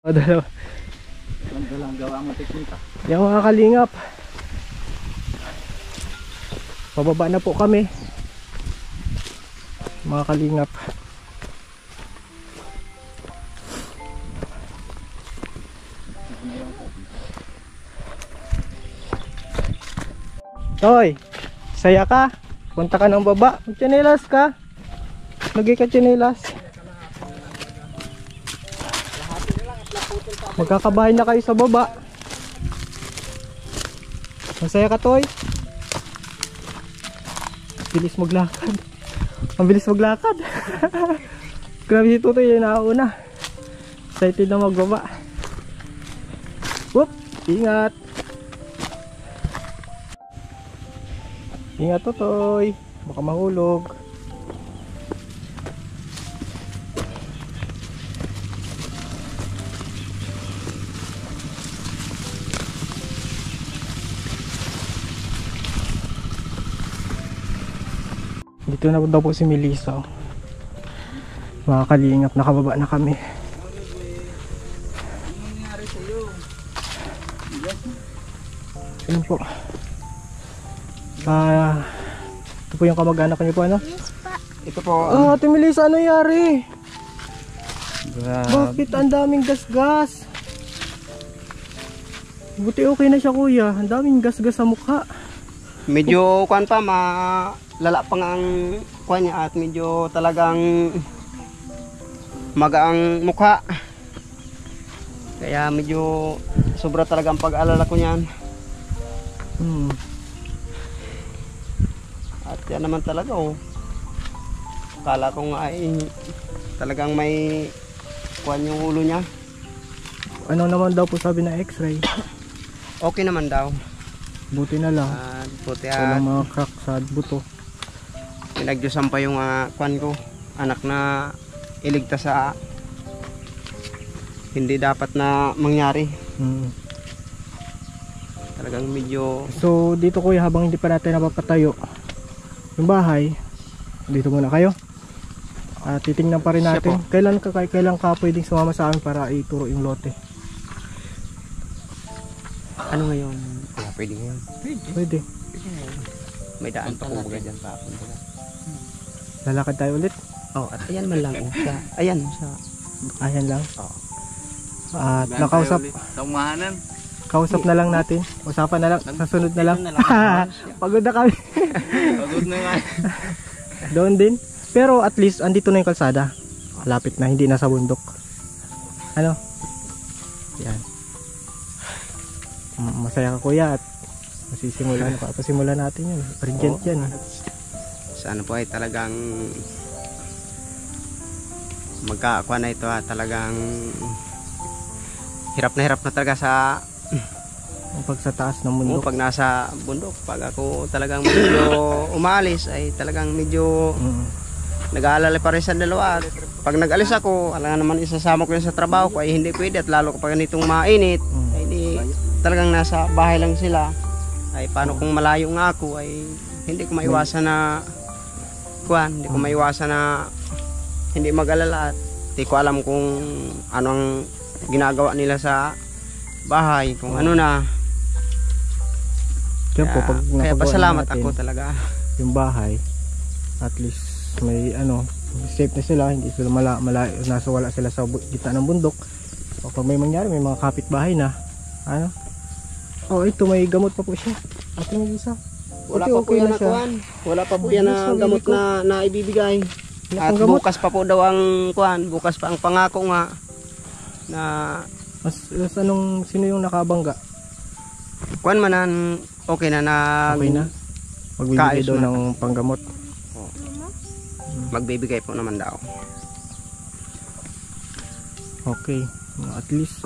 Dalawa. Ang gawa mo teknika. Yung mga kalingap, pababa na po kami mga kalingap. Toy, saya ka? Punta ka ng baba. Magtsinelas ka? Lagi ka tsinelas. Magkakabahay na kayo sa baba. Masaya ka, Toy? Bilis maglakad. Ang bilis maglakad. Grabe si Tutoy, yun nauna. Excited na magbaba. Whoop! Ingat! Ingat, Tutoy, baka mahulog. Dito na daw po si Melissa. Mga kalingap, nakababa na kami. Ayun po. Ito po yung kamag-anak niyo po, ano? Yes pa. Ito po. Ate Melissa, ano nangyari? Bakit ang daming gasgas? Buti okay na siya, kuya. Ang daming gasgas sa mukha. Medyo kuan pa, malala pa nga ang kuan niya at medyo talagang magaang mukha. Kaya medyo sobra talaga ang pag-alala ko niyan. At yan naman talaga, oh. Kala ko nga ay talagang may kuan yung ulo niya. Ano naman daw po sabi na x-ray? Okay naman daw. Buti na lang. Buti walang mga crack sa buto. Pinagdyusan pa yung kuan ko, anak na iligtas sa hindi dapat na mangyari. Talagang medyo... So dito, kuya, habang hindi pa natin napapatayo yung bahay, dito muna kayo. Titingnan pa rin natin. Kailan ka pwedeng sumama sa amin para ituro yung lote? Ano ngayon? Wala, pwede ngayon. Pwede. May daan pa kumbaga dyan pa. Lalakad tayo ulit? At ayan man lang. Ayan. Ayan lang? Oo. At nakausap. Kausap na lang natin. Usapan na lang. Sa sunod na lang. Pagod na kami. Pagod na nga. Doon din. Pero at least andito na yung kalsada. Lapit na, hindi na sa bundok. Ano? Yan. Masaya ka, kuya, at pasimulan natin yun. Urgent yan. Sana po ay talagang magkakakuha na ito, talagang hirap na talaga sa pag sa taas ng bundok. Pag nasa bundok, pag ako talagang medyo umalis ay talagang medyo nag-aalala pa rin sa dalawa. Pag nag-alis ako, alam naman isasama ko yun sa trabaho ko ay hindi pwede, at lalo kapag ganitong mainit ay di talagang nasa bahay lang sila. Ay paano kung malayo nga ako ay hindi ko maiwasan na hindi ko maiwasan na hindi mag-alala, at hindi ko alam kung anong ginagawa nila sa bahay, kung ano na. Kaya pasalamat ako talaga. Yung bahay, at least may safe na sila, hindi sila malayo, nasa wala sila sa gitna ng bundok. O pag may mangyari, may mga kapitbahay na. Ito may gamot pa po siya. Ate Melissa. Wala pa po yan na kuhan. Wala pa po yan na gamot na ibibigay. At bukas pa po daw ang kuhan. Bukas pa ang pangako nga na sino yung nakabangga? Kuhan manan okay na okay na? Magbibigay daw ng panggamot. Magbibigay po naman daw. Okay. At least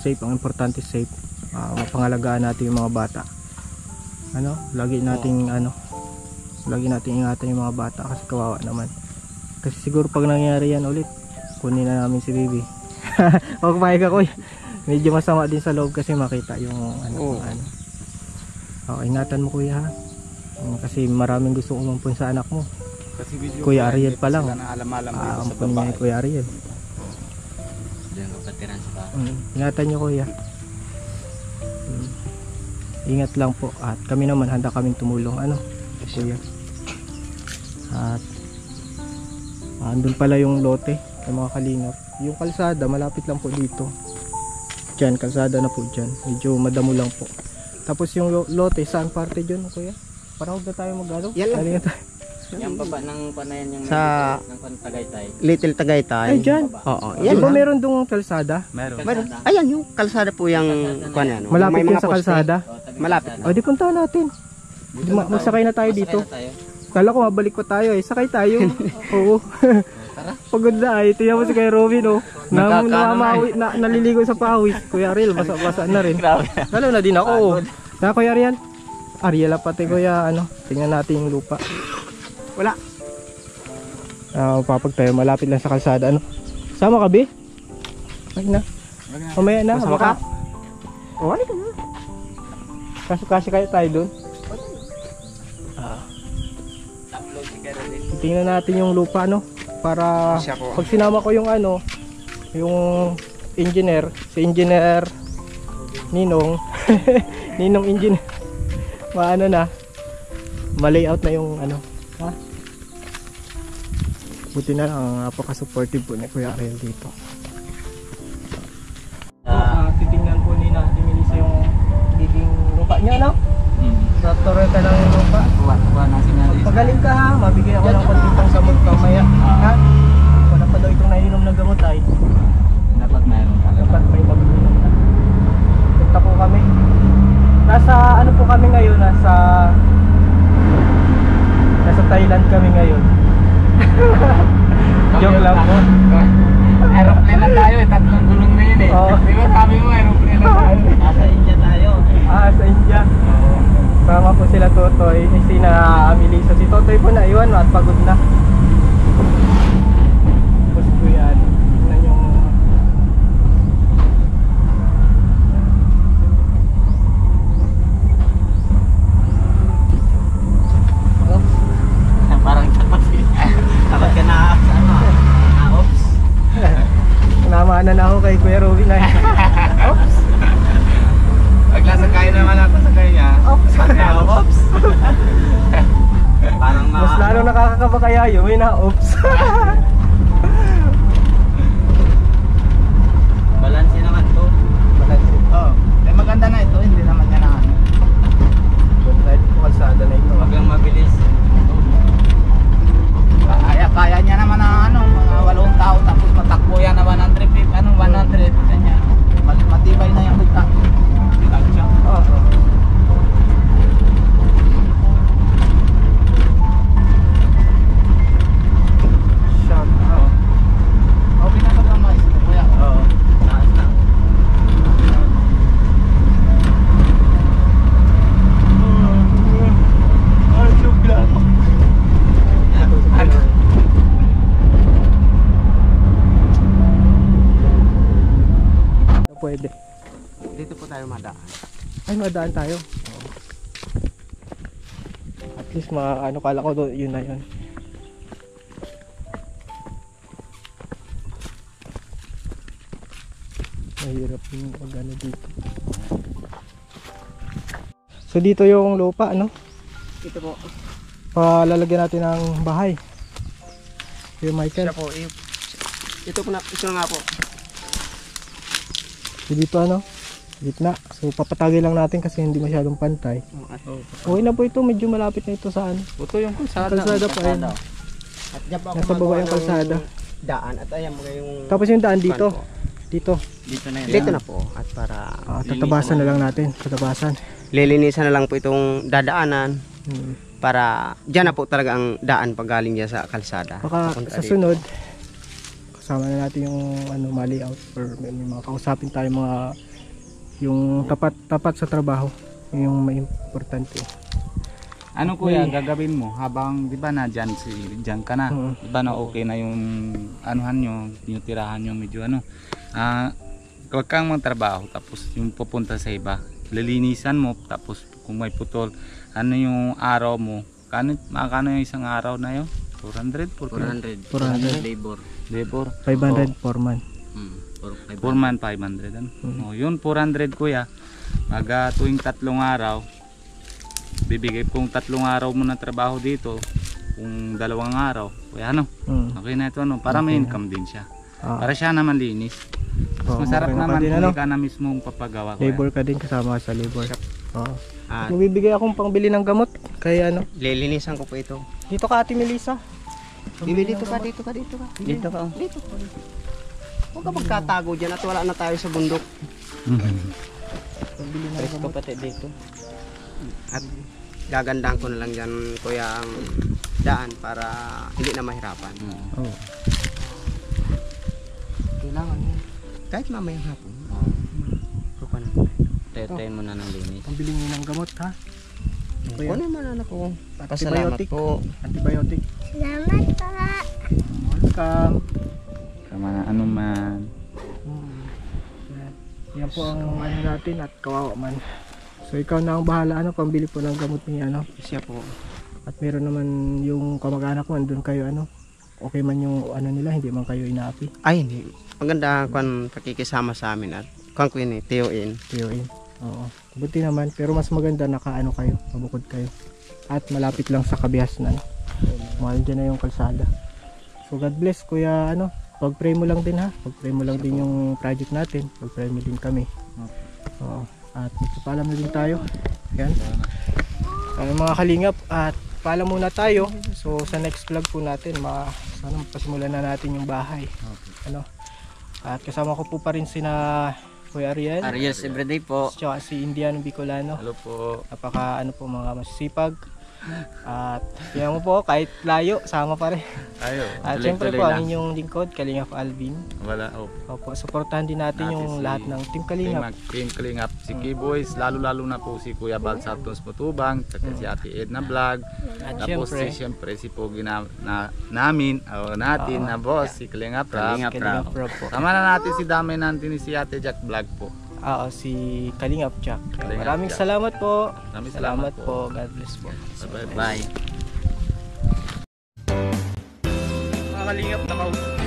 safe. Ang importante safe. Mapangalagaan natin yung mga bata. Lagi nating ingatan yung mga bata kasi kawawa naman. Kasi siguro pag nangyari yan ulit, kunin na namin si Bibi. Huwag mahig ako. Medyo masama din sa loob kasi makita yung ingatan mo, kuya, ha? Kasi maraming gusto umampun sa anak mo. Kuya Ariel pa lang. Ampun niya Kuya Ariel. Diyan ka patiran sa bahay. Ingatan nyo kuya. Ingat lang po at kami naman handa kaming tumulong ano kuya. At andun pala yung lote ng mga kalingap. Yung kalsada malapit lang po dito. Diyan kalsada na po diyan. Medyo madamo lang po. Tapos yung lote saan parte diyon kuya? Para huwag na tayo mag-ano. Yan lang. Yung baba ng panayan yung Sa ng Tagaytay. Little Tagaytay. Ay dyan. Oo, Yan yan ba lang. meron dong kalsada? Meron. Ayan yung kalsada po yung kuan yan. Malapit May yun mga sa poste. kalsada. Malapit. O di puntahan natin. Magsakay na tayo dito. Kala ko mabalik pa tayo eh. Sakay tayo. Oo. Pagod na ay. Tingnan mo si Kuya Robin oh. Naliligo sa pawis. Kuya Ariel basa-basa na rin. Lalo na din ako oh. Na Kuya Ariel? Ariel pati Kuya ano. Tingnan natin yung lupa. Wala. Papag tayo malapit lang sa kalsada ano. Sama ka be? Ay na. Mamaya na. Masama ka? Oh, ano ka na? Kasi kaya tayo doon. Tingnan natin yung lupa no para Siya po. pag sinama ko yung ano yung engineer, si engineer Ninong Ninong engineer maano na ma-layout na yung ano ha? Buti na lang napaka-supportive po ni Kuya Ariel dito. Titingnan po ni Ate Melissa yung giging lupa niya no? Doktor ka ng lupa. Kuha na sinali. Pagaling ka ha, mabigyan ako ng konting panggamot mamaya. Ha? Wala pa daw itong nainom ng gamot ay. Dapat meron talaga. Dapat may mag-inom na. Punta po kami. Nasa ano po kami ngayon? Nasa Thailand kami ngayon. Joke lang po. Aeroplane na tayo eh. Tatlong gulong na yun eh. Oo. Di ba sabi mo aeroplane na tayo? Nasa India tayo. Sa India. Sama po sila Totoy, sina Melissa. Si Totoy po na iwan at pagod na. Tapos po yan. Tingnan yung Parang takot eh. Takot ka na sa ano? Ops. Namaanan na ako kay Kuya Robin ay. Oops. Pag nasakay naman ako sa kanya. Oops. Ops. Parang Mas lalo nakakakaba kaya yun, may na-oops. Balanse naman to. Oh, eh maganda na ito, hindi naman yan na ano. Dahil kalsada na ito. Wag lang mabilis. Kaya niya naman na ano, mga 8 tao tapos matakbo yan na 100 ano 100 kanya. Matibay na yung bigta. Oo. Shut up. Oh, pinakagamay ito kuya. Oo. Taas na. Pwede. Dito po tayo madaan. Ay, madaan tayo. At least ano kala ko doon, yun na yun. Mahirap yung pag-ano dito. So dito yung lupa, ano? Ito po. Palalagyan natin ng bahay. Yung Michael. Siya po. Ito na nga po. So dito ano? Gitna. So papatagay lang natin kasi hindi masyadong pantay. Okay na po ito. Medyo malapit na ito sa ano. Ito yung kalsada. Kalsada pa yan. At dyan po ako Nasa baba magawa yung ng kalsada. Daan at ayan mga yung Tapos yung daan dito. po. Dito. Dito na yun. Dito na po at para Tatabasan na lang natin. Tatabasan. lilinisan na lang po itong dadaanan Hmm. para dyan na po talaga ang daan pag galing dyan sa kalsada. Baka Papunta sa dito. sunod kasama na natin yung ano layout or may mga kausapin tayo mga yung tapat sa trabaho. Yun yung may importante. Ano kuya, gagawin mo habang 'di ba na diyan ka na. 'Di ba na okay na yung anuhan nyo, yung tirahan nyo medyo ano. Huwag kang magtrabaho tapos yung pupunta sa iba. Lilinisan mo tapos kung may putol, ano yung araw mo? Makakano yung isang araw na yun? 400? 400. Labor. 500 for month. 4 man 500 ano. Oh, yun 400 kuya. Pag tuwing 3 araw, bibigay kong 3 araw mo na trabaho dito, kung 2 araw, kuya ano. Okay na ito ano, para may income din siya. Para siya naman linis. Mas masarap naman kung ikaw na mismo papagawa kuya. Labor ka din, kasama ka sa labor. Oo. Magbibigay akong pangbili ng gamot. Kaya ano? Lilinisan ko po ito. Dito ka Ate Melissa. Bibi, dito ka. Dito ka. Dito ka. Dito ka. Huwag ka magkatago dyan at wala na tayo sa bundok. Pangbili ng Presko gamot. pati dito. At gagandaan ko na lang dyan, kuya, ang daan para hindi na mahirapan. Oo. Kailangan mo. Kahit mamayang hapon. Tetayin mo na ng linis. Pambili mo ng gamot ha. Kunin mo na ako. Pasalamat Antibiotic. po. Antibiotic. Salamat pa. Welcome. Tama na ano man. Yan po ang ano natin at kawawa man. So ikaw na ang bahala ano, pambili po ng gamot niya ano. Siya po. At meron naman yung kamag-anak mo, andun kayo ano. Okay man yung ano nila, hindi man kayo inaapi. Ay, hindi. Maganda kung pakikisama sa amin at kung kunin, tiyuin. Tiyoin. Oo. Buti naman, pero mas maganda nakaano kayo, mabukod kayo. At malapit lang sa Kabihas na ano. Mahal dyan na yung kalsada. So God bless kuya ano. Pag-pray mo lang din ha. Pag-pray mo lang din yung project natin. Pag-pray mo din kami. Oo. At magpapaalam na din tayo. Yan. Mga kalingap at paalam muna tayo. So sa next vlog po natin, sana pasimulan na natin yung bahay. Ano? At kasama ko po pa rin sina Kuya Ariel. Ariel's everyday po. Tsaka si Indiano Bicolano. Hello po. Napaka ano po mga masisipag. At yan mo po kahit layo sama pa rin. Ayo. At syempre po ang inyong lingkod Kalingap Alvin. Wala Opo, supportahan din natin yung lahat ng Team Kalingap. Team Kalingap, si Kiboys, lalo na po si Kuya Bal Santos Matubang, saka si Ate Edna Vlog. At Tapos siyempre si Pogi namin, natin na boss, si Kalingap Rap. Kalingap Rob po. Tama na natin si damay natin si Ate Jack Vlog po. Oo, si Kalingap Jack. Kalingap Maraming Jack. salamat po. Maraming Salamat salamat po. God bless po. Bye. Mga Kalingap,